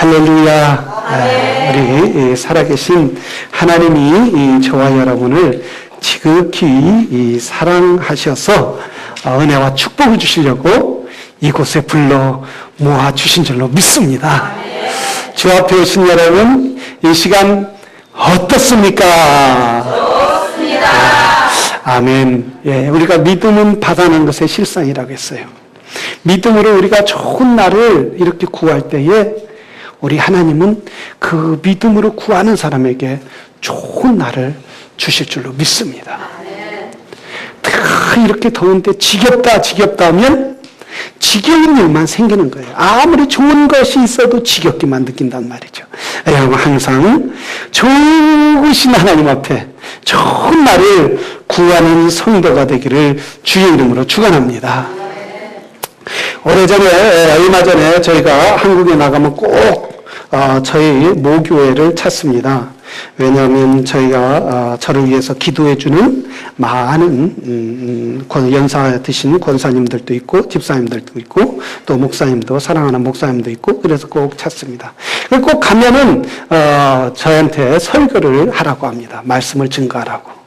할렐루야. 우리 살아계신 하나님이 저와 여러분을 지극히 사랑하셔서 은혜와 축복을 주시려고 이곳에 불러 모아주신 줄로 믿습니다. 주 앞에 오신 여러분, 이 시간 어떻습니까? 좋습니다. 아멘. 예, 우리가 믿음은 받아낸 것의 실상이라고 했어요. 믿음으로 우리가 좋은 날을 이렇게 구할 때에 우리 하나님은 그 믿음으로 구하는 사람에게 좋은 날을 주실 줄로 믿습니다. 이렇게 더운데 지겹다 하면 지겨운 일만 생기는 거예요. 아무리 좋은 것이 있어도 지겹기만 느낀단 말이죠. 여러분, 항상 좋으신 하나님 앞에 좋은 날을 구하는 성도가 되기를 주의 이름으로 축원합니다. 오래전에, 얼마 전에 저희가 한국에 나가면 꼭 저희 모교회를 찾습니다. 왜냐하면 저희가 저를 위해서 기도해주는 많은 연사 드신 권사님들도 있고 집사님들도 있고 또 목사님도, 사랑하는 목사님도 있고, 그래서 꼭 찾습니다. 꼭 가면은 저한테 설교를 하라고 합니다. 말씀을 증거하라고.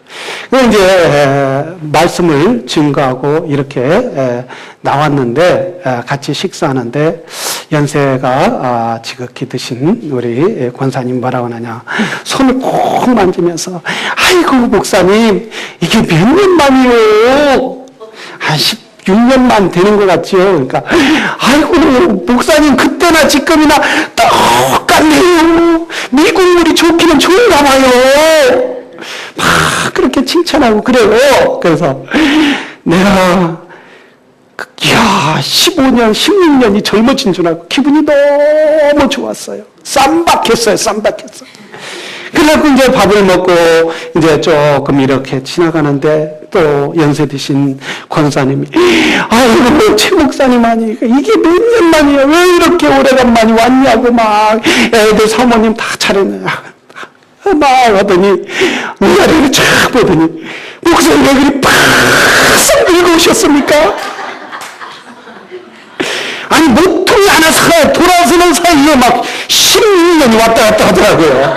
이제 말씀을 증거하고 이렇게 나왔는데, 같이 식사하는데 연세가 지극히 드신 우리 권사님 뭐라고 하냐, 손을 꼭 만지면서, 아이고 목사님, 이게 몇 년 만이요? 한 16년만 되는 것 같지요? 그러니까, 아이고 목사님, 그때나 지금이나 똑같네요. 미국 물이 좋기는 좋은가 봐요. 막 그렇게 칭찬하고 그래요. 그래서 내가 15년, 16년이 젊어진 줄 알고 기분이 너무 좋았어요. 쌈박했어요. 그래갖고 이제 밥을 먹고 이제 조금 이렇게 지나가는데 또 연세 드신 권사님이, 아이고 최 목사님 아니 이게 몇 년 만이에요? 왜 이렇게 오래간만에 왔냐고 막 애들 사모님 다 차렸네. 막 하더니 위아래를 쫙 보더니, 목사님 왜 그리 팍 늙으셨습니까? 아니 모퉁이 하나 사가 돌아서는 사이에 막 16년이 왔다 갔다 하더라고요.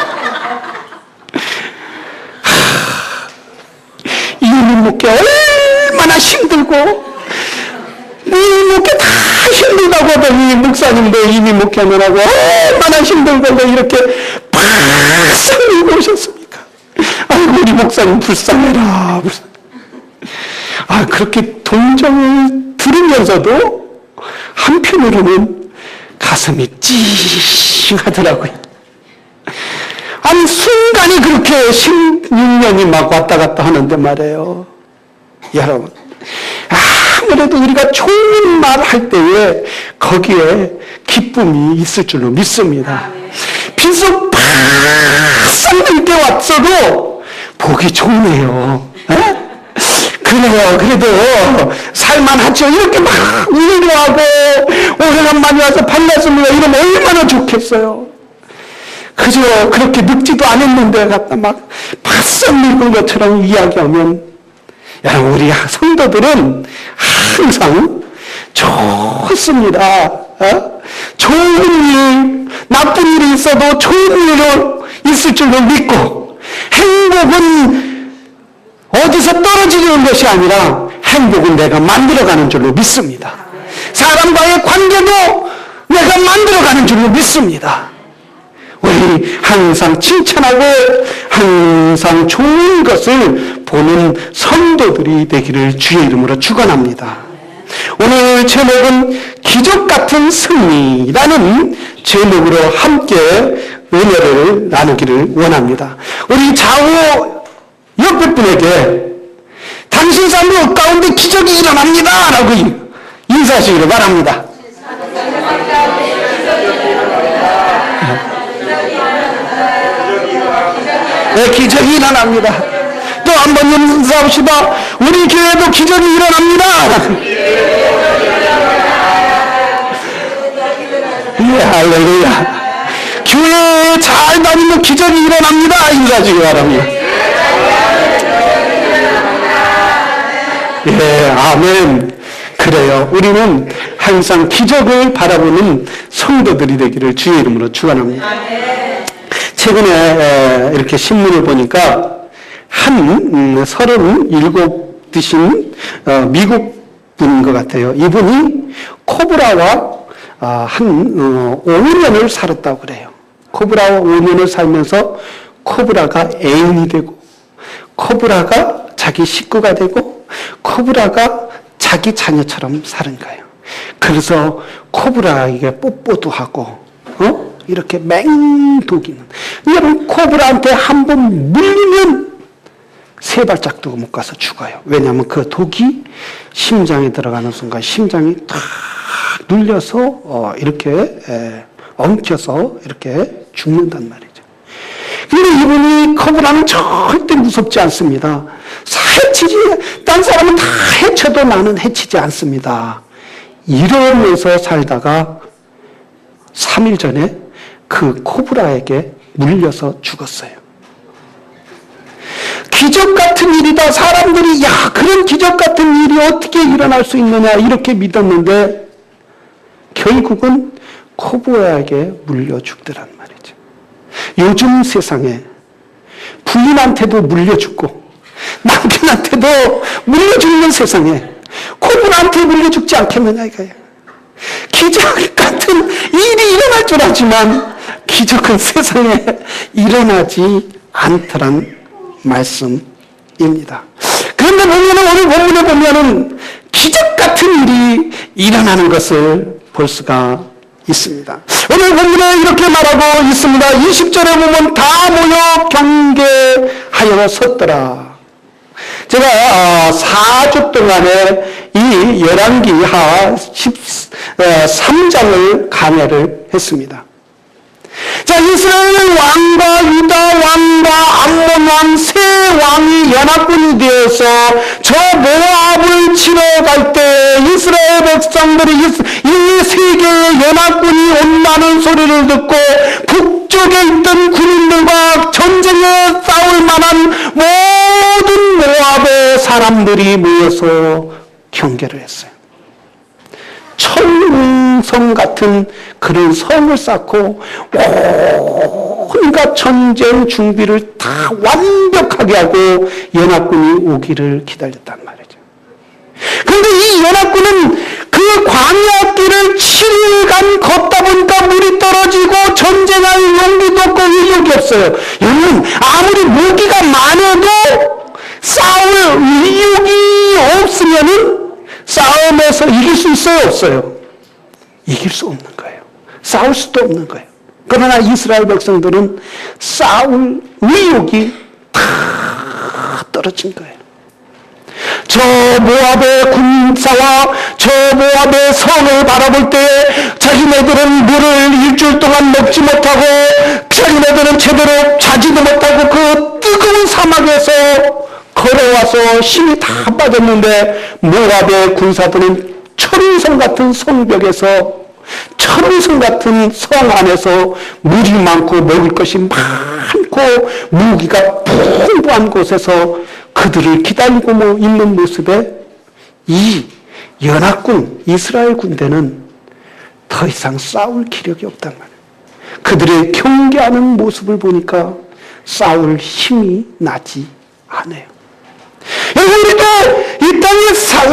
이미 목회 얼마나 힘들고 이미 목회 다 힘들다고 하더니, 목사님도 이미 목회하느라고 얼마나 힘들고 이렇게 팍 늙고 오셨습니까? 아이고 우리 목사님 불쌍해라. 그렇게 동정을 들으면서도 한편으로는 가슴이 찡하더라고요. 아니 순간이 그렇게 16년이 막 왔다 갔다 하는데 말이에요. 여러분, 아무래도 우리가 좋은 말 할 때에 거기에 기쁨이 있을 줄로 믿습니다. 비록 팍 때 왔어도 보기 좋네요. 그래요. 그래도 살만하죠. 이렇게 막 위로하고 오래간만에 와서 반갑습니다 이러면 얼마나 좋겠어요. 그저 그렇게 늙지도 않았는데 갖다 막 바싹 늙은 것처럼 이야기하면, 여러분 우리 성도들은 항상 좋습니다. 좋은 일, 나쁜 일이 있어도 좋은 일로 있을 줄로 믿고, 행복은 어디서 떨어지는 것이 아니라 행복은 내가 만들어가는 줄로 믿습니다. 사람과의 관계도 내가 만들어가는 줄로 믿습니다. 우리 항상 칭찬하고 항상 좋은 것을 보는 성도들이 되기를 주의 이름으로 축원합니다. 오늘 제목은 기적 같은 승리라는 제목으로 함께 은혜를 나누기를 원합니다. 우리 좌우 옆에 분에게 당신 삶 가운데 기적이 일어납니다 라고 인사하시기를 바랍니다. 네, 기적이 일어납니다. 또 한 번 인사합시다. 우리 교회도 기적이 일어납니다. 예, 할렐루야. 교회에 잘 다니면 기적이 일어납니다. 인사하시기 바랍니다. 예, 아멘. 그래요. 우리는 항상 기적을 바라보는 성도들이 되기를 주의 이름으로 축원합니다. 최근에 이렇게 신문을 보니까 한 37 드신 미국 분인 것 같아요. 이분이 코브라와 한 5년을 살았다고 그래요. 코브라와 5년을 살면서 코브라가 애인이 되고, 코브라가 자기 식구가 되고, 코브라가 자기 자녀처럼 사는 거예요. 그래서 코브라에게 뽀뽀도 하고, 이렇게 맹독이는. 여러분, 코브라한테 한 번 물리면 3발짝도 못 가서 죽어요. 왜냐하면 그 독이 심장에 들어가는 순간 심장이 탁 눌려서 이렇게 엉켜서 이렇게 죽는단 말이죠. 그런데 이분이 코브라는 절대 무섭지 않습니다. 딴 사람은 다 해쳐도 나는 해치지 않습니다. 이러면서 살다가 3일 전에 그 코브라에게 물려서 죽었어요. 기적 같은 일이다. 사람들이 그런 기적 같은 일이 어떻게 일어날 수 있느냐 이렇게 믿었는데 결국은 코브라에게 물려 죽더란 말이죠. 요즘 세상에 부인한테도 물려 죽고 남편한테도 물려 죽는 세상에 코브라한테 물려 죽지 않겠느냐 이거예요. 기적 같은 일이 일어날 줄 알지만 기적은 세상에 일어나지 않더란 말씀입니다. 그런데 오늘 본문에 보면은 기적 같은 일이 일어나는 것을 볼 수가 있습니다. 오늘 본문에 이렇게 말하고 있습니다. 20절에 보면 다 모여 경계하여 섰더라. 제가 4주 동안에 이 열왕기하 13장을 강해를 했습니다. 자, 이스라엘 왕과 유다 왕과 암몬 왕 세 왕이 연합군이 되어서 저 모압을 치러 갈 때 이스라엘 백성들이 이 세 개의 연합군이 온다는 소리를 듣고 북쪽에 있던 군인들과 전쟁에 싸울 만한 모든 모압의 사람들이 모여서 경계를 했어요. 천웅성 같은 그런 성을 쌓고 온갖 전쟁 준비를 다 완벽하게 하고 연합군이 오기를 기다렸단 말이죠. 그런데 이 연합군은 그 광야길을 7일간 걷다 보니까 물이 떨어지고 전쟁할 용기도 없고 의욕이 없어요. 여러분, 아무리 무기가 많아도 싸울 의욕이 없으면은 싸움에서 이길 수 있어요, 없어요? 이길 수 없는 거예요. 싸울 수도 없는 거예요. 그러나 이스라엘 백성들은 싸울 의욕이 다 떨어진 거예요. 저 모압의 군사와 저 모압의 성을 바라볼 때 자기네들은 물을 일주일 동안 먹지 못하고 자기네들은 제대로 자지도 못하고 그 뜨거운 사막에서 걸어와서 힘이 다 빠졌는데 모압의 군사들은 철옹성 같은 성벽에서 철옹성 같은 성 안에서 물이 많고 먹을 것이 많고 무기가 풍부한 곳에서 그들을 기다리고 있는 모습에 이 연합군 이스라엘 군대는 더 이상 싸울 기력이 없단 말이에요. 그들의 경계하는 모습을 보니까 싸울 힘이 나지 않아요. 우리도 이 땅에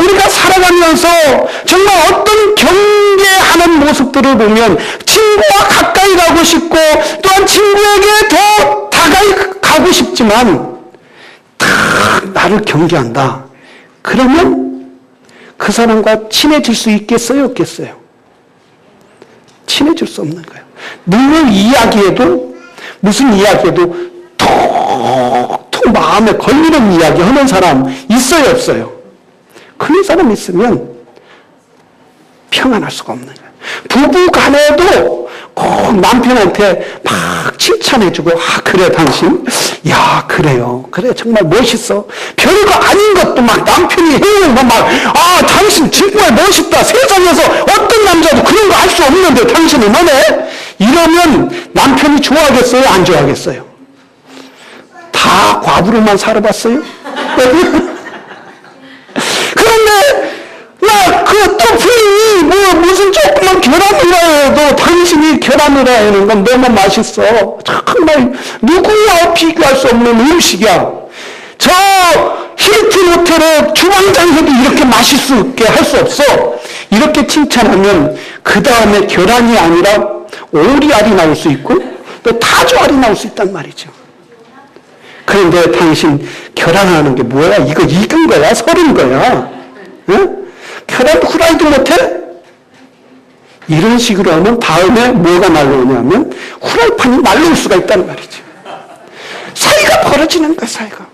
우리가 살아가면서 정말 어떤 경계하는 모습들을 보면 친구와 가까이 가고 싶고 또한 친구에게 더 다가이 가고 싶지만 다 나를 경계한다. 그러면 그 사람과 친해질 수 있겠어요? 없겠어요? 친해질 수 없는 거예요. 늘 이야기해도 무슨 이야기해도 톡톡 마음에 걸리는 이야기 하는 사람 있어요? 없어요? 그런 사람 있으면 평안할 수가 없는 거예요. 부부 간에도 꼭 남편한테 막 칭찬해주고 그래 당신 야 그래요 그래 정말 멋있어 별거 아닌 것도 막 남편이 해오고 당신 정말 멋있다 세상에서 어떤 남자도 그런 거 할 수 없는데 당신은 너네 이러면 남편이 좋아하겠어요? 안 좋아하겠어요? 다 과부로만 살아봤어요? 그런데 그 떡이 무슨 조그만 계란이라 해도 당신이 계란이라 하는 건 너무 맛있어. 정말 누구와 비교할 수 없는 음식이야. 저 힐튼 호텔의 주방장에도 이렇게 맛있게 할 수 없어. 이렇게 칭찬하면 그 다음에 계란이 아니라 오리알이 나올 수 있고 또 타조알이 나올 수 있단 말이죠. 그런데 당신 계란하는 게 뭐야? 이거 익은 거야? 설은 거야? 응? 계란 후라이도 못해? 이런 식으로 하면 다음에 뭐가 날라오냐면 후라이팬이 날라올 수가 있다는 말이죠. 사이가 벌어지는 거야, 사이가.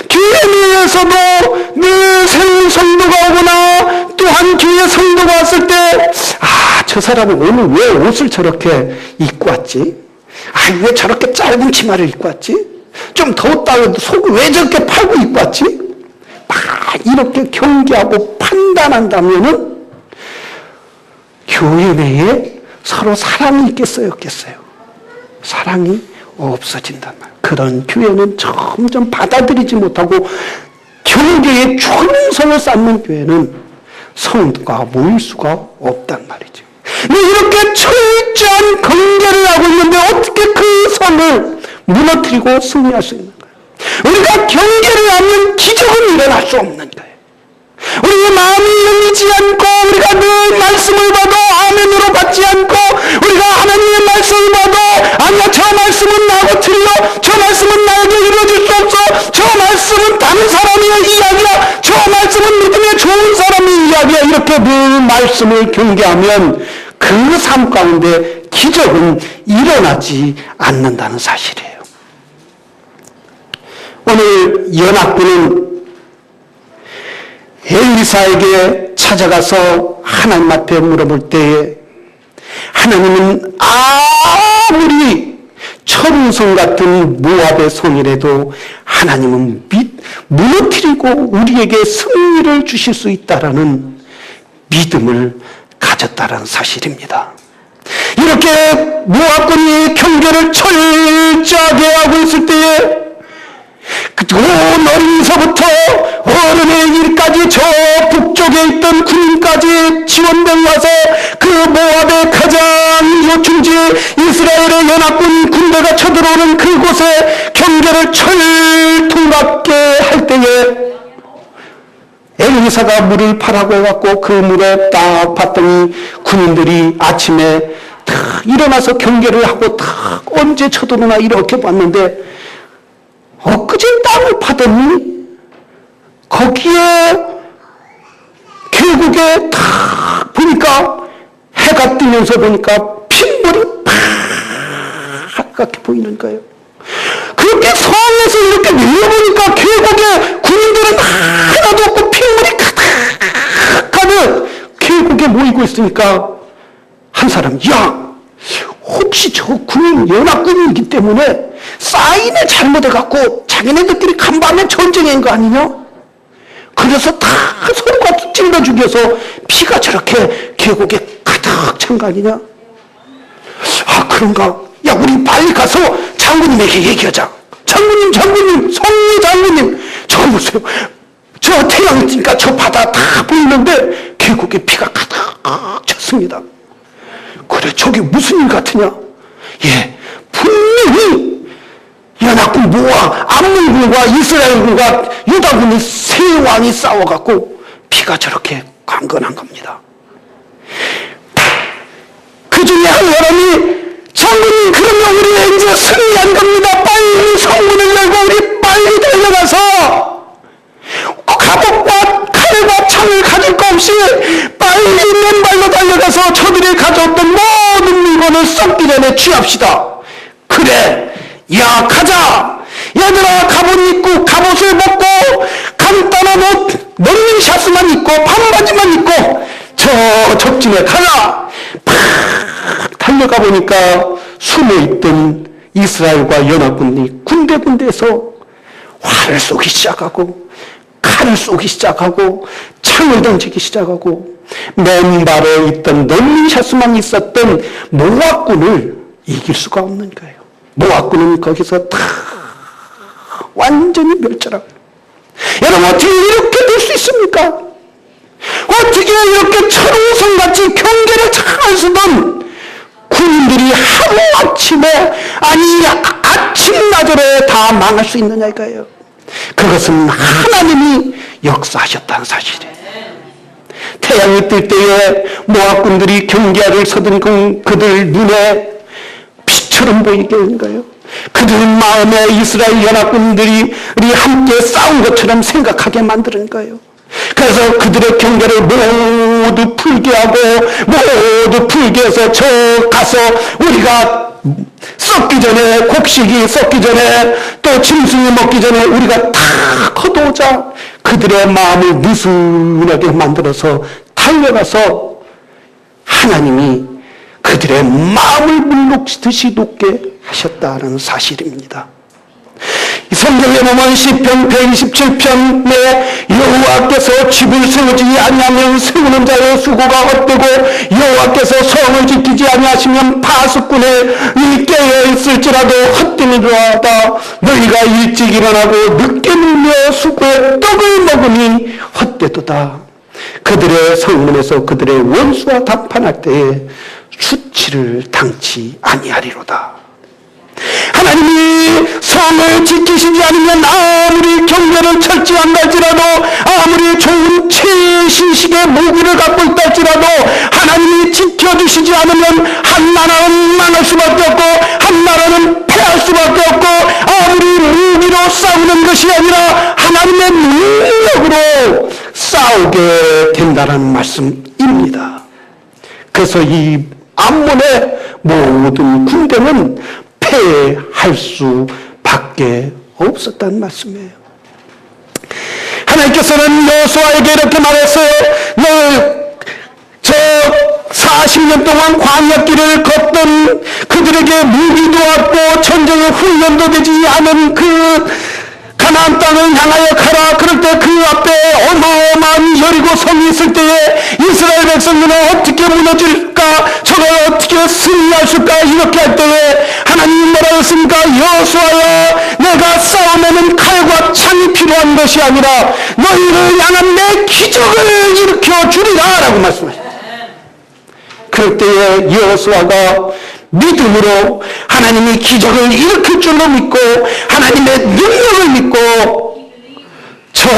교회 내에서도 늘 새로운 성도가 오거나 또한 교회 성도가 왔을 때 저 사람은 오늘 왜 옷을 저렇게 입고 왔지? 왜 저렇게 짧은 치마를 입고 왔지? 좀 더웠다고 해도 속을 왜 저렇게 팔고 입고 왔지? 막 이렇게 경계하고 판단한다면은 교회 내에 서로 사랑이 있겠어요, 없겠어요? 사랑이 없어진단 말이에요. 그런 교회는 점점 받아들이지 못하고 경계에 충성을 쌓는 교회는 성도가 모일 수가 없단 말이죠. 이렇게 철저한 경계를 하고 있는데 어떻게 그 선을 무너뜨리고 승리할 수 있는 거예요? 우리가 경계를 하면 기적은 일어날 수 없는 거예요. 우리의 마음이 열리지 않고 우리가 늘 말씀을 봐도 아멘으로 받지 않고 우리가 하나님의 말씀을 봐도 아니야 저 말씀은 나하고 틀려, 저 말씀은 나에게 이루어질 수 없어, 저 말씀은 다른 사람의 이야기야, 저 말씀은 믿음의 좋은 사람의 이야기야, 이렇게 늘 말씀을 경계하면 그 삶 가운데 기적은 일어나지 않는다는 사실이에요. 오늘 연합군은 엘리사에게 찾아가서 하나님 앞에 물어볼 때에 하나님은 아무리 철우성 같은 모압의 성이라도 하나님은 무너뜨리고 우리에게 승리를 주실 수 있다라는 믿음을 가졌다라는 사실입니다. 이렇게 모압군이 경계를 철저하게 하고 있을 때에 그 어린이서부터 어른의 일까지 저 북쪽에 있던 군인까지 지원병 와서 그 모압의 가장 요충지 이스라엘의 연합군 군대가 쳐들어오는 그곳에 경계를 철통맞게 할 때에 엘리사가 물을 파라고 해갖고 그 물에 딱 봤더니 군인들이 아침에 탁 일어나서 경계를 하고 탁 언제 쳐들어오나 이렇게 봤는데 엊그제 땅을 파더니 거기에 계곡에 탁 보니까 해가 뜨면서 보니까 핏물이 파랗게 보이는 거예요. 그렇게 성에서 이렇게 내려보니까 계곡에 군인들은 하나도 없고 핏물이 가득하는 계곡에 모이고 있으니까 한 사람, 혹시 저 군인 연합군이기 때문에 사인을 잘못해갖고 자기네들끼리 간밤에 전쟁한 거 아니냐? 그래서 다 서로가 찔러 죽여서 피가 저렇게 계곡에 가득 찬 거 아니냐? 그런가? 우리 빨리 가서 장군님에게 얘기하자. 장군님, 성리 장군님, 저 보세요. 저 태양이 뜨니까 저 바다 다 보이는데 계곡에 피가 가득 찼습니다. 그래, 저게 무슨 일 같으냐? 분명히 연합군 모압, 암몬군과 이스라엘군과 유다군이 세 왕이 싸워갖고 피가 저렇게 강건한 겁니다. 그 중에 한 사람이 장군님, 그러면 우리 이제 승리한 겁니다. 빨리 성문을 열고 우리 빨리 달려가서 갑옷과 칼과 창을 가질 거 없이 빨리 맨발로 달려가서 저들이 가져왔던 모든 물건을 썩기 전에 취합시다. 그래, 가자. 얘들아, 갑옷 입고 갑옷을 벗고 간단한 옷 런닝 샤츠만 입고 반바지만 입고 저 적진에 가라. 팍 달려가 보니까 숨어있던 이스라엘과 연합군이 군데군데에서 활을 쏘기 시작하고 칼을 쏘기 시작하고 창을 던지기 시작하고 맨발에 있던 런닝 샤츠만 있었던 모압군을 이길 수가 없는 거예요. 모압군은 거기서 다 완전히 멸절하고. 여러분, 어떻게 이렇게 될 수 있습니까? 어떻게 이렇게 철옹성같이 경계를 잘 쓰던 군인들이 하루아침에, 아니 아침나절에 다 망할 수 있느냐 이거예요. 그것은 하나님이 역사하셨다는 사실이에요. 태양이 뜰 때에 모압군들이 경계를 서던 그들 눈에 빛처럼 보이게 한 거예요. 그들 마음에 이스라엘 연합군들이 함께 싸운 것처럼 생각하게 만드는 거예요. 그래서 그들의 경계를 모두 풀게 하고, 모두 풀게 해서 저 가서 우리가 썩기 전에, 곡식이 썩기 전에, 또 짐승이 먹기 전에 우리가 다 거두자 그들의 마음을 느슨하게 만들어서 달려가서 하나님이 그들의 마음을 물녹듯이 녹게 하셨다는 사실입니다. 이 성경에 보면 시편 127편에 여호와께서 집을 세우지 아니하면 세우는 자의 수고가 헛되고 여호와께서 성을 지키지 아니하시면 파수꾼의 깨어 있을지라도 헛되니로다. 너희가 일찍 일어나고 늦게 놀며 수고에 떡을 먹으니 헛되도다. 그들의 성문에서 그들의 원수와 담판할 때에 수치를 당치 아니하리로다. 하나님이 성을 지키시지 않으면 아무리 경계를 철저한 갈지라도, 아무리 좋은 최신식의 무기를 갖고 있다 할지라도 하나님이 지켜주시지 않으면 한 나라는 망할 수밖에 없고 한 나라는 패할 수밖에 없고, 아무리 무기로 싸우는 것이 아니라 하나님의 능력으로 싸우게 된다는 말씀입니다. 그래서 이 암몬의 모든 군대는 패할 수밖에 없었다는 말씀이에요. 하나님께서는 여호수아에게 이렇게 말했어요. 저 40년 동안 광야길을 걷던 그들에게 무기도 없고 전쟁의 훈련도 되지 않은 그 가나안 땅을 향하여 가라. 그럴 때 그 앞에 어마어마한 여리고 성이 있을 때에 이스라엘 백성들은 어떻게 무너질까, 저걸 어떻게 승리할 수가, 이렇게 할 때에 하나님이 뭐라고 했습니까? 여호수아야, 내가 싸움에는 칼과 창이 필요한 것이 아니라 너희를 향한 내 기적을 일으켜 주리라 라고 말씀하셨어요. 그럴 때에 여호수아가 믿음으로 하나님이 기적을 일으킬 줄로 믿고 하나님의 능력을 믿고 저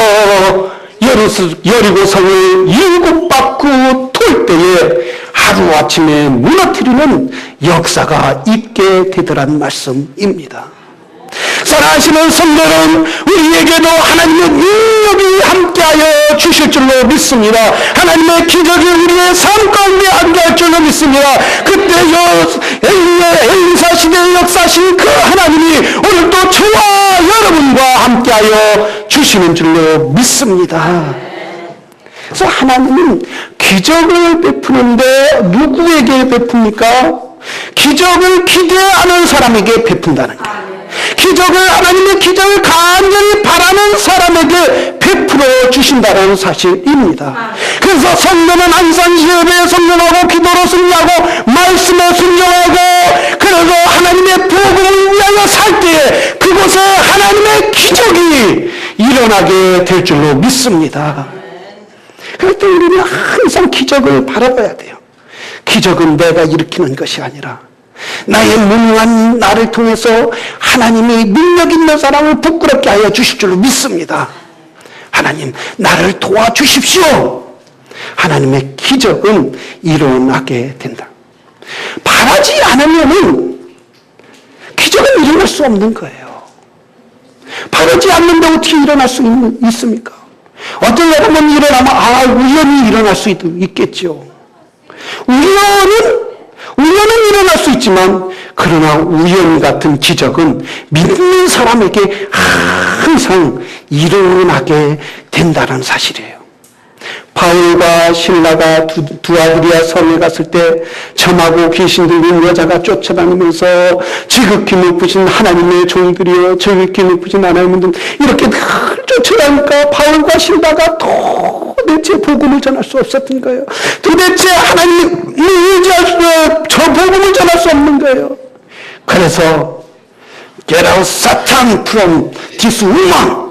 여리고성을 7바퀴 돌 때에 하루아침에 무너뜨리는 역사가 있게 되더란 말씀입니다. 사랑하시는 성도는 우리에게도 하나님의 능력이 함께하여 주실 줄로 믿습니다. 하나님의 기적이 우리의 삶 가운데 함께할 줄로 믿습니다. 그때 엘리사 시대에 역사하신 그 하나님이 오늘도 저와 여러분과 함께하여 주시는 줄로 믿습니다. 그래서 하나님은 기적을 베푸는데 누구에게 베풉니까? 기적을 기대하는 사람에게 베푼다는 거예요. 기적을, 하나님의 기적을 간절히 바라는 사람에게 베풀어 주신다는 사실입니다. 그래서 성도는 항상 예배에 순종하고 기도로 순종하고 말씀에 순종하고, 그래서 하나님의 복음을 위하여 살 때에 그곳에 하나님의 기적이 일어나게 될 줄로 믿습니다. 그럴 때 우리는 항상 기적을 바라봐야 돼요. 기적은 내가 일으키는 것이 아니라 나의 무능한 나를 통해서 하나님이 능력 있는 사람을 부끄럽게 하여 주실 줄로 믿습니다. 하나님, 나를 도와주십시오. 하나님의 기적은 일어나게 된다. 바라지 않으면은 기적은 일어날 수 없는 거예요. 바라지 않는데 어떻게 일어날 수 있습니까? 어떤 여러분 일어나면 우연히 일어날 수 있겠죠. 우연은 일어날 수 있지만, 그러나 우연 같은 기적은 믿는 사람에게 항상 일어나게 된다는 사실이에요. 바울과 신라가 두 아들이야 섬에 갔을 때 점하고 귀신 들린 여자가 쫓아다니면서 지극히 높으신 하나님의 종들이여, 지극히 높으신 하나님은 이렇게 늘 쫓아다니까 바울과 신라가 도대체 복음을 전할 수 없었던 거예요. 도대체 하나님을 의지할 저 복음을 전할 수 없는 거예요. 그래서 Get out Satan from this woman.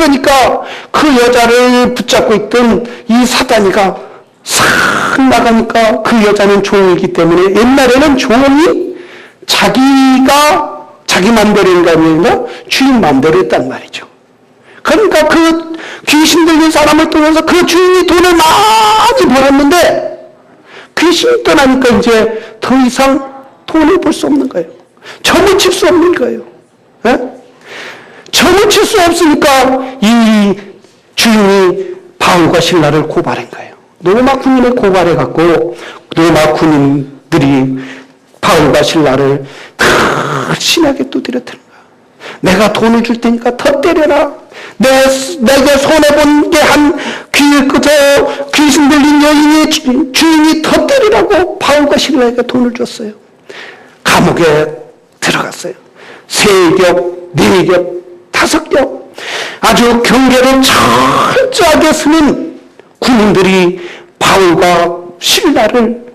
그러니까 그 여자를 붙잡고 있던 이 사단이가 싹 나가니까 그 여자는 종이기 때문에 옛날에는 종이 자기 맘대로인 게 아니라 주인 맘대로 했단 말이죠. 그러니까 그 귀신 들린 사람을 통해서 그 주인이 돈을 많이 벌었는데 귀신이 떠나니까 이제 더 이상 돈을 벌 수 없는 거예요. 점을 칠 수 없는 거예요. 예? 점을 칠 수 없으니까 이 주인이 바울과 실라를 고발한 거예요. 로마 군인을 고발해갖고 로마 군인들이 바울과 실라를 더 심하게 두드려 때린 거야. 내가 돈을 줄 테니까 더 때려라. 내가 손해본 게 한 귀신 들린 여인의 주인이 더 때리라고 바울과 실라에게 돈을 줬어요. 감옥에 들어갔어요. 3겹, 4겹, 5겹 아주 경계를 철저하게 쓰는 군인들이 바울과 실라를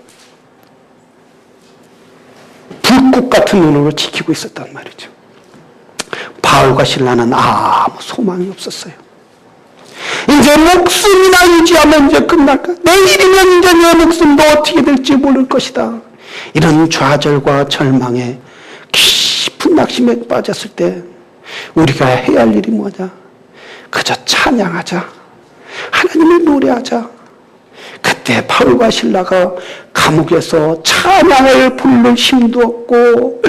불꽃 같은 눈으로 지키고 있었단 말이죠. 바울과 실라는 아무 소망이 없었어요. 이제 목숨이나 유지하면 이제 끝날까? 내일이면 이제 내 목숨도 어떻게 될지 모를 것이다. 이런 좌절과 절망에 깊은 낙심에 빠졌을 때 우리가 해야 할 일이 뭐냐? 그저 찬양하자. 하나님을 노래하자. 그때 바울과 실라가 감옥에서 찬양을 부를 힘도 없고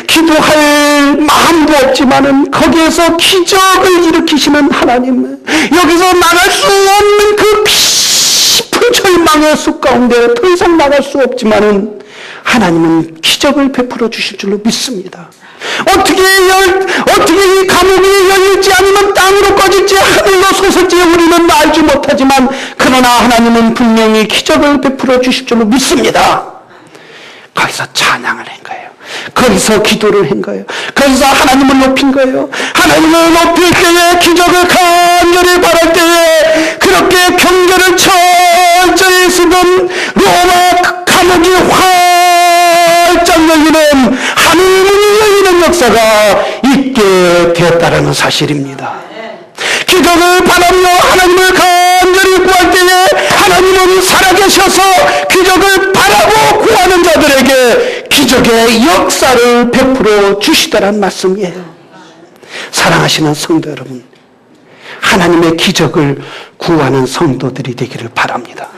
기도할 마음도 없지만은 거기에서 기적을 일으키시는 하나님, 여기서 나갈 수 없는 그 깊은 절망의 숲 가운데 더 이상 나갈 수 없지만은 하나님은 기적을 베풀어 주실 줄로 믿습니다. 어떻게 이 감옥이 열릴지 아니면 땅으로 꺼질지 하늘로 솟을지 우리는 알지 못하지만 그러나 하나님은 분명히 기적을 베풀어 주실 줄로 믿습니다. 거기서 찬양을 한 거예요. 거기서 기도를 한 거예요. 거기서 하나님을 높인 거예요. 하나님을 높일 때에 기적을 간절히 바랄 때에 그렇게 경계를 철저히 쓰던 로마 감옥이 활짝 열리는 하늘문이 열리는 역사가 있게 되었다는 사실입니다. 기적을 바라며 하나님을 간절히 구할 때에 하나님은 살아계셔서 기적을 바라고 구하는 자들에게 기적의 역사를 베풀어 주시더란 말씀이에요. 사랑하시는 성도 여러분, 하나님의 기적을 구하는 성도들이 되기를 바랍니다.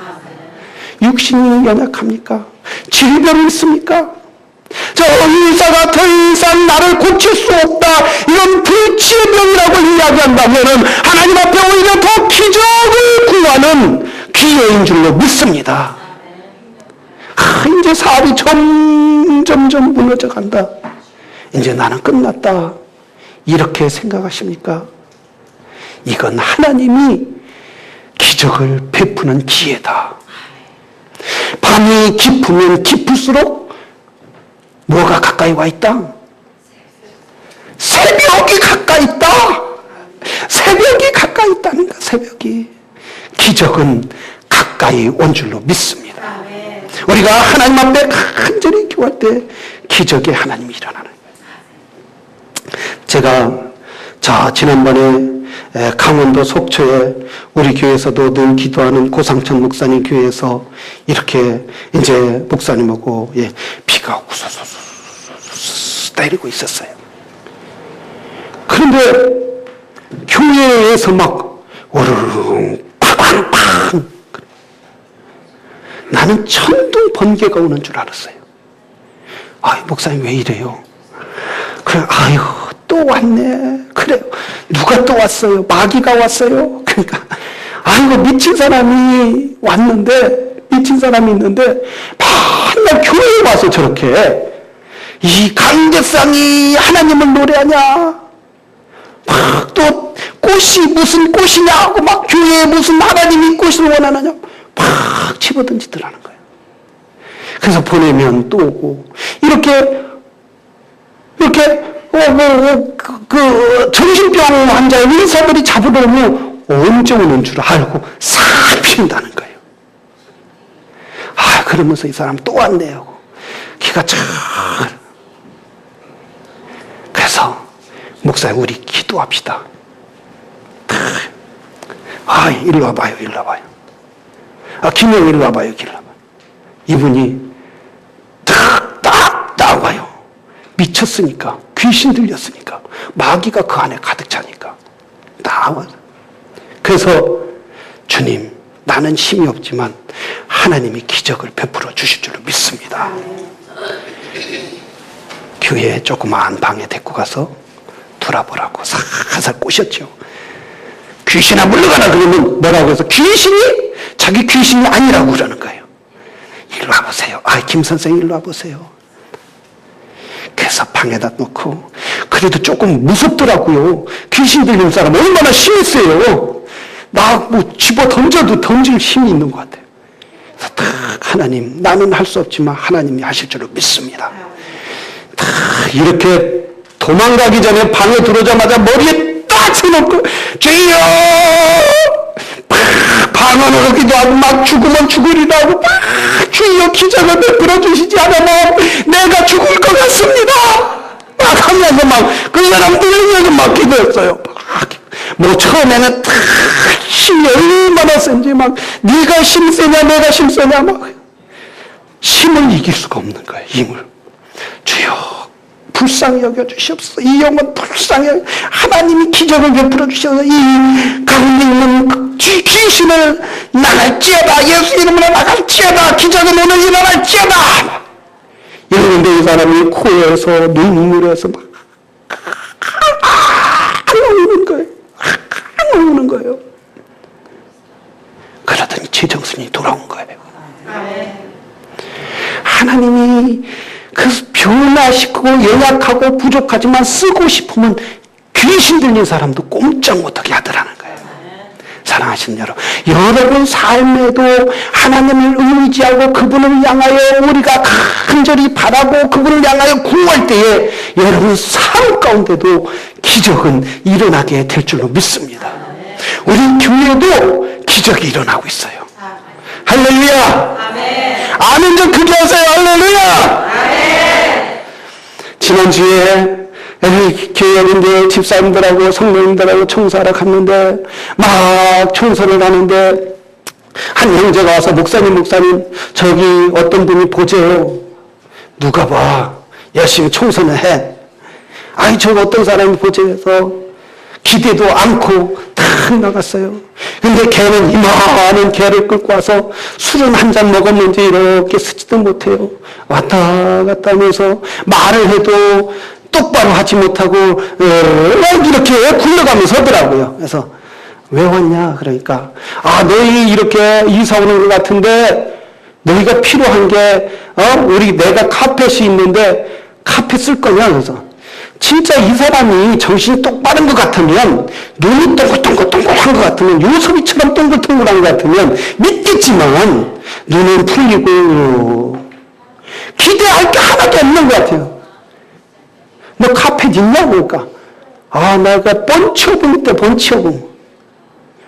육신이 연약합니까? 질병이 있습니까? 저 의사가 더 이상 나를 고칠 수 없다, 이런 불치의 병이라고 이야기한다면 하나님 앞에 오히려 더 기적을 구하는 기회인 줄로 믿습니다. 이제 사업이 점점 무너져 간다, 이제 나는 끝났다, 이렇게 생각하십니까? 이건 하나님이 기적을 베푸는 기회다. 밤이 깊으면 깊을수록 뭐가 가까이 와 있다? 새벽이 가까이 있다. 새벽이 가까이 있다는 거야. 새벽이. 기적은 가까이 온 줄로 믿습니다. 우리가 하나님 앞에 간절히 기도할 때 기적의 하나님이 일어나는 거예요. 제가 지난번에 강원도 속초에 우리 교회에서도 늘 기도하는 고상천 목사님 교회에서 이렇게 이제 목사님하고 비가 우수수수 때리고 있었어요. 그런데 교회에서 막 오르르 팡팡팡, 나는 천둥 번개가 오는 줄 알았어요. 목사님 왜 이래요? 그래, 또 왔네. 그래요. 누가 또 왔어요? 마귀가 왔어요. 그러니까 미친 사람이 왔는데, 미친 사람이 있는데 맨날 교회에 와서 저렇게 이 강대상이 하나님을 노래하냐, 막 또 꽃이 무슨 꽃이냐 하고 막 교회에 무슨 하나님이 꽃을 원하느냐 막 집어던지더라는 거예요. 그래서 보내면 또 오고 이렇게 정신병 환자의 의사들이 잡으러 오면 언제 오는 줄 알고 싹 피운다는 거예요. 그러면서 이 사람 또 왔네 하고 기가 차. 그래서 목사님 우리 기도합시다. 아, 일로 와봐요, 일로 와봐요. 아, 김영 일로 와봐요, 일로 와봐요. 이분이 딱 나와요. 미쳤으니까, 귀신 들렸으니까, 마귀가 그 안에 가득 차니까 나와요. 그래서 주님, 나는 힘이 없지만 하나님이 기적을 베풀어 주실 줄로 믿습니다. 교회에 조그마한 방에 데리고 가서 돌아보라고 살살 꼬셨죠. 귀신아 물러가라 그러면 뭐라고 해서 귀신이 자기 귀신이 아니라고 그러는 거예요. 일로 와보세요. 아, 김 선생 일로 와보세요. 그래서 방에다 놓고 그래도 조금 무섭더라고요. 귀신 들린 사람 얼마나 심했어요. 나 뭐 집어 던져도 던질 힘이 있는 것 같아요. 그래서 다 하나님, 나는 할 수 없지만 하나님이 하실 줄로 믿습니다. 다 이렇게 도망가기 전에 방에 들어오자마자 머리에 딱 세놓고 주여 방언으로 기도하고 막 죽으면 죽으리라 하고 막 주여 기적을 베풀어 주시지 않으면 내가 죽을 것 같습니다. 막 하면서 막 그 사람들을 위해서 막 기도했어요. 뭐 처음에는 다 힘이 얼마나 센지 막 네가 힘세냐 내가 힘세냐 막 힘을 이길 수가 없는 거예요. 힘을. 주여 불쌍히 여겨주시옵소서. 이 영혼 불쌍히 하나님이 기적을 베풀어 주셔서 이 가운데 있는 귀신을 나갈지어다. 예수 이름으로 나갈지어다. 기적은 오늘 일어날지어다. 이러는데 이 사람이 코에서 눈물에서 막 우는 거예요. 우는 거예요. 그러더니 제정신이 돌아온 거예요. 하나님이 그 변화시키고 연약하고 부족하지만 쓰고 싶으면 귀신 들린 사람도 꼼짝 못하게 하더라는 거예요. 사랑하시는 여러분 삶에도 하나님을 의지하고 그분을 향하여 우리가 간절히 바라고 그분을 향하여 구할 때에 여러분 삶 가운데도 기적은 일어나게 될 줄로 믿습니다. 우리 교회도 기적이 일어나고 있어요. 할렐루야. 아멘 좀 크게 하세요. 할렐루야. 지난주에 교회인데 집사님들하고 성도님들하고 청소하러 갔는데 막 청소를 하는데 한 형제가 와서 목사님 저기 어떤 분이 보재요. 누가 봐 열심히 청소는 해. 아니 저거 어떤 사람이 보재해서 기대도 않고 탁 나갔어요. 근데 걔는 이만한 개를 끌고 와서 술은 한 잔 먹었는지 이렇게 쓰지도 못해요. 왔다 갔다 하면서 말을 해도 똑바로 하지 못하고 이렇게 굴러가면서 하더라고요. 그래서 왜 왔냐 그러니까 너희 이렇게 이사 오는 것 같은데 너희가 필요한 게 내가 카펫이 있는데 카펫 쓸 거냐 그래서 진짜 이 사람이 정신이 똑바른 것 같으면 눈이 동글동글한 것 같으면 요소비처럼 동글동글한 것 같으면 믿겠지만 눈은 풀리고 기대할 게 하나도 없는 것 같아요. 너 카펫 있냐? 그러니까 내가 번치오붕 있대. 번치오붕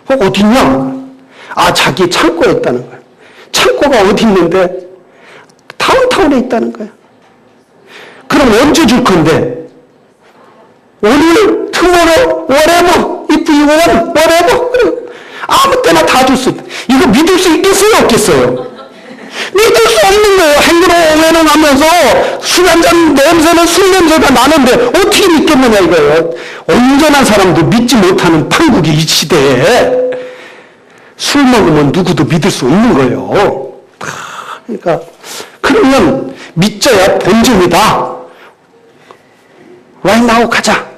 어디 있냐? 자기 창고에 있다는 거야. 창고가 어디 있는데 다운타운에 있다는 거야. 그럼 언제 줄 건데? 오늘, tomorrow, whatever, if you want, whatever. 아무 때나 다 줄 수 있다. 이거 믿을 수 있겠어요? 없겠어요? 믿을 수 없는 거예요. 행그렁 하면서 술 한잔 냄새는 술 냄새가 나는데 어떻게 믿겠느냐 이거예요. 온전한 사람도 믿지 못하는 판국이 이 시대에 술 먹으면 누구도 믿을 수 있는 거예요. 그러니까 그러면 믿져야 본전이다. right now 가자.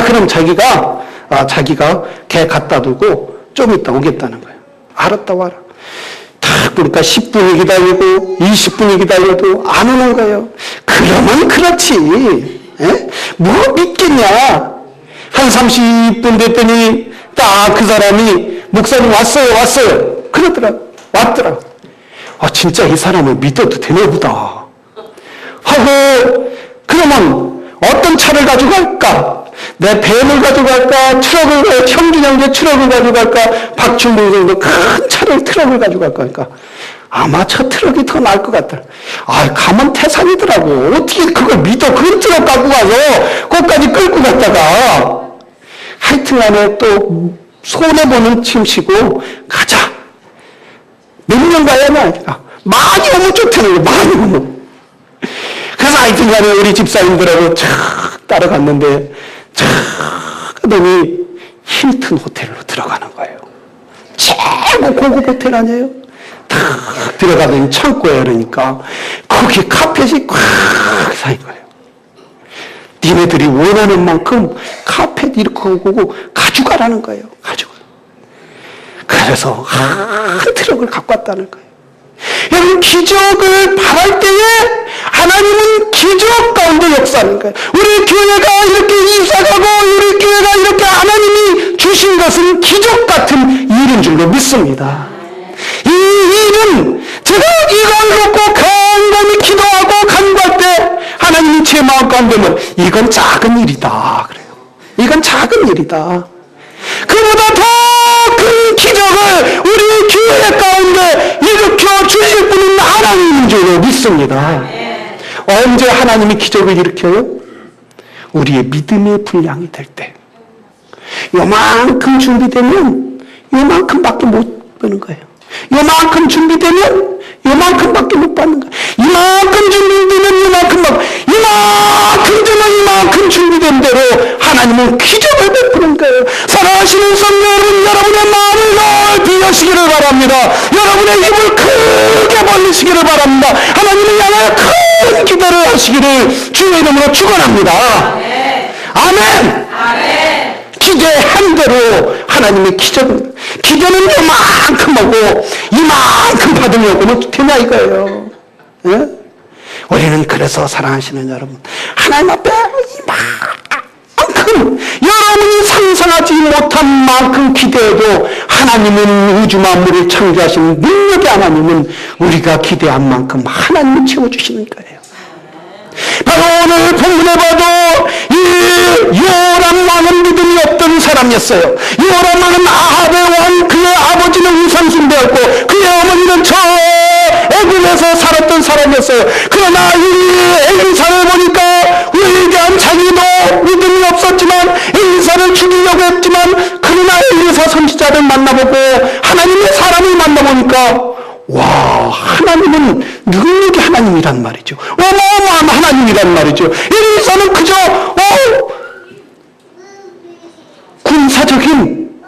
그럼 자기가 개 갖다 두고 좀 이따 오겠다는 거예요. 알았다 와라. 딱 보니까 10분이 기다리고 20분이 기다려도 안 오는 거예요. 그러면 그렇지. 뭐 믿겠냐. 한 30분 됐더니 딱 그 사람이 목사님 왔어요. 왔더라. 진짜 이 사람을 믿어도 되나 보다. 하고 그러면 어떤 차를 가져갈까? 내 밴을 가져갈까? 형준 형제 트럭을 가져갈까? 박준봉 선생도 큰 트럭을 가져갈까? 그러니까 아마 저 트럭이 더 나을 것 같더라. 가면 태산이더라고. 어떻게 그걸 믿어? 그 트럭 갖고 가서 거기까지 끌고 갔다가 하여튼간에 또 손해보는 침시고 가자. 몇 명 가야는 아니라 많이 오면 좋다는 거예요. 많이 오면. 그래서 하여튼 간에 우리 집사님들하고 쫙 따라갔는데 쫙 하더니 힐튼 호텔로 들어가는 거예요. 최고 고급 호텔 아니에요? 탁 들어가더니 창고에 그러니까 거기에 카펫이 꽉 쌓인 거예요. 니네들이 원하는 만큼 카펫 이렇게 오고 가져가라는 거예요. 가져가. 그래서 한 트럭을 갖고 왔다는 거예요. 여러분, 기적을 바랄 때에 하나님은 기적 가운데 역사하는 거예요. 우리 교회가 이렇게 이사가고 우리 교회가 이렇게 하나님이 주신 것은 기적 같은 일인 줄로 믿습니다. 이 일은 제가 이걸 놓고 간간히 기도하고 간구할 때 하나님이 제 마음 가운데 보면 이건 작은 일이다 그래요. 이건 작은 일이다. 그보다 더 큰 기적을 우리 교회 가운데 일으켜 주실 분은 하나님인 줄로 믿습니다. 언제 하나님이 기적을 일으켜요? 우리의 믿음의 분량이 될 때. 요만큼 준비되면 요만큼밖에 못 보는 거예요. 요만큼 준비되면 요만큼밖에 못 받는 거예요. 이만큼 준비되면 이만큼 되면 이만큼 준비된 대로 하나님은 기적을 베푸는 거예요. 사랑하시는 성도 여러분, 여러분의 마음을 넓히 여시기를 바랍니다. 여러분의 입을 크게 벌리시기를 바랍니다. 하나님을 향하여 큰 기도를 하시기를 주의 이름으로 축원합니다. 아멘. 아멘. 기대한 대로 하나님의 기적은, 기도는 이만큼 하고 이만큼 받으려고는 되냐 이거예요. 예? 우리는 그래서 사랑하시는 여러분, 하나님 앞에 이만큼 여러분이 상상하지 못한 만큼 기대해도 하나님은 우주 만물을 창조하신 능력의 하나님은 우리가 기대한 만큼 하나님이 채워주시는 거예요. 바로 오늘 본문에 봐도 이 요람 왕은 믿음이 없던 사람이었어요. 요람 왕은 아합의 왕, 그의 아버지는 우상숭배였고 그의 어머니는 저 애굽에서 살았던 사람이었어요. 그러나 이 엘리사를 보니까 위대한 자기도 믿음이 없었지만 엘리사를 죽이려고 했지만 그러나 엘리사 선지자를 만나보고 하나님의 사람을 만나보니까 와, 하나님은 능력의 하나님이란 말이죠. 어마어마한 하나님이란 말이죠. 엘리사는 그저 군사적인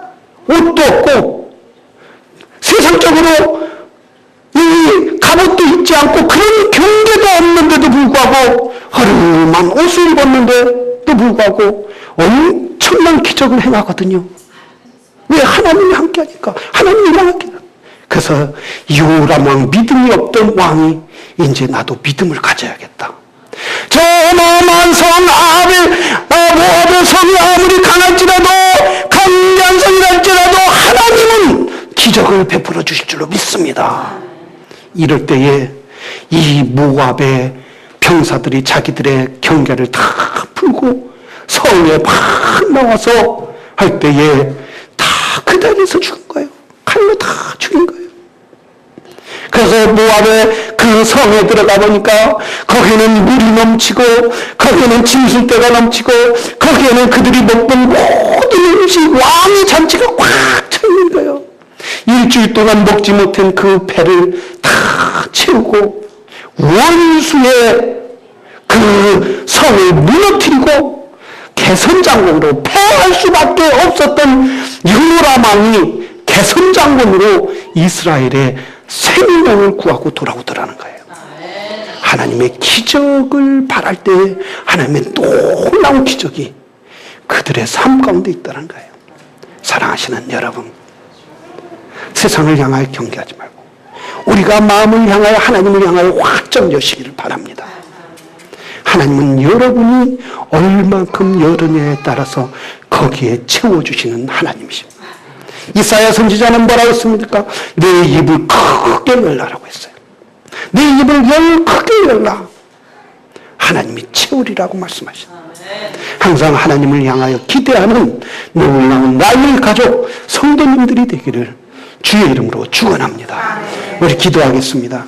옷도 없고 세상적으로 이 갑옷도 입지 않고 그런 경계도 없는데도 불구하고 허름한 옷을 입었는데도 불구하고 엄청난 기적을 행하거든요. 왜? 하나님이 함께하니까. 하나님이 함께. 그래서 요람 왕, 믿음이 없던 왕이 이제 나도 믿음을 가져야겠다. 저 어마어마한 성 모압의 성이 아무리 강할지라도 강한 성이랄지라도 하나님은 기적을 베풀어 주실 줄로 믿습니다. 이럴 때에 이 모압의 병사들이 자기들의 경계를 다 풀고 성에 막 나와서 할 때에 다 그 자리에서 죽은 거예요. 칼로 다 죽인 거예요. 그래서 모압의 그 성에 들어가 보니까 거기는 물이 넘치고 거기는 짐승떼가 넘치고 거기에는 그들이 먹던 모든 음식, 왕의 잔치가 꽉 차 있는 거예요. 일주일 동안 먹지 못한 그 배를 다 채우고 원수의 그 성을 무너뜨리고 개선장군으로 패할 수밖에 없었던 요람 왕이 개선장군으로 이스라엘의 생명을 구하고 돌아오더라는 거예요. 하나님의 기적을 바랄 때 하나님의 놀라운 기적이 그들의 삶 가운데 있다는 거예요. 사랑하시는 여러분, 세상을 향하여 경계하지 말고 우리가 마음을 향하여 하나님을 향하여 확정 여시기를 바랍니다. 하나님은 여러분이 얼만큼 열느냐에 따라서 거기에 채워주시는 하나님이십니다. 이사야 선지자는 뭐라고 했습니까? 내 입을 크게 열라라고 했어요. 내 입을 크게 열라. 하나님이 채우리라고 말씀하십니다. 항상 하나님을 향하여 기대하는 놀라운 나의 가족 성도님들이 되기를 주의 이름으로 축원합니다. 우리 기도하겠습니다.